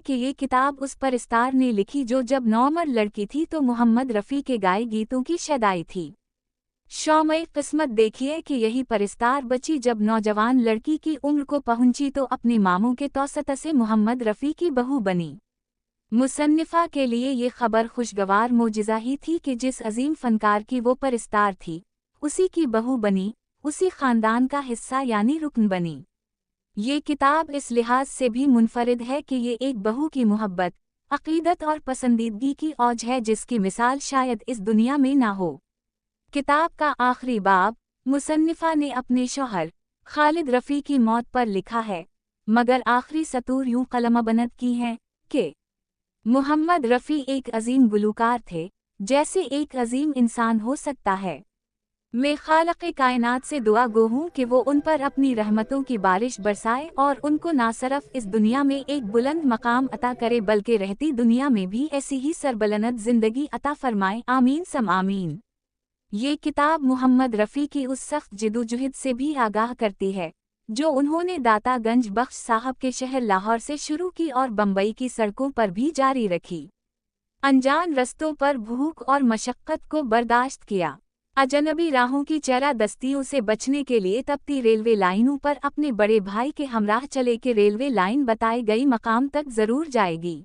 کہ یہ کتاب اس پرستار نے لکھی جو جب نوعمر لڑکی تھی تو محمد رفیع کے گائے گیتوں کی شیدائی تھی۔ شومِ قسمت دیکھیے کہ یہی پرستار بچی جب نوجوان لڑکی کی عمر کو پہنچی تو اپنے ماموں کے توسط سے محمد رفیع کی بہو بنی۔ مصنفہ کے لیے یہ خبر خوشگوار معجزہ ہی تھی کہ جس عظیم فنکار کی وہ پرستار تھی، اسی کی بہو بنی، اسی خاندان کا حصہ یعنی رکن بنی۔ یہ کتاب اس لحاظ سے بھی منفرد ہے کہ یہ ایک بہو کی محبت، عقیدت اور پسندیدگی کی اوج ہے جس کی مثال شاید اس دنیا میں نہ ہو۔ کتاب کا آخری باب، مصنفہ نے اپنے شوہر خالد رفیع کی موت پر لکھا ہے، مگر آخری سطور یوں قلم بند کی ہیں کہ محمد رفیع ایک عظیم گلوکار تھے، جیسے ایک عظیم انسان ہو سکتا ہے۔ میں خالق کائنات سے دعا گو ہوں کہ وہ ان پر اپنی رحمتوں کی بارش برسائے اور ان کو نہ صرف اس دنیا میں ایک بلند مقام عطا کرے بلکہ رہتی دنیا میں بھی ایسی ہی سربلند زندگی عطا فرمائے، آمین سم آمین۔ یہ کتاب محمد رفیع کی اس سخت جدوجہد سے بھی آگاہ کرتی ہے جو انہوں نے داتا گنج بخش صاحب کے شہر لاہور سے شروع کی اور بمبئی کی سڑکوں پر بھی جاری رکھی۔ انجان رستوں پر بھوک اور مشقت کو برداشت کیا، اجنبی راہوں کی چرا دستیوں سے بچنے کے لیے تپتی ریلوے لائنوں پر اپنے بڑے بھائی کے ہمراہ چلے کہ ریلوے لائن بتائے گئی مقام تک ضرور جائے گی۔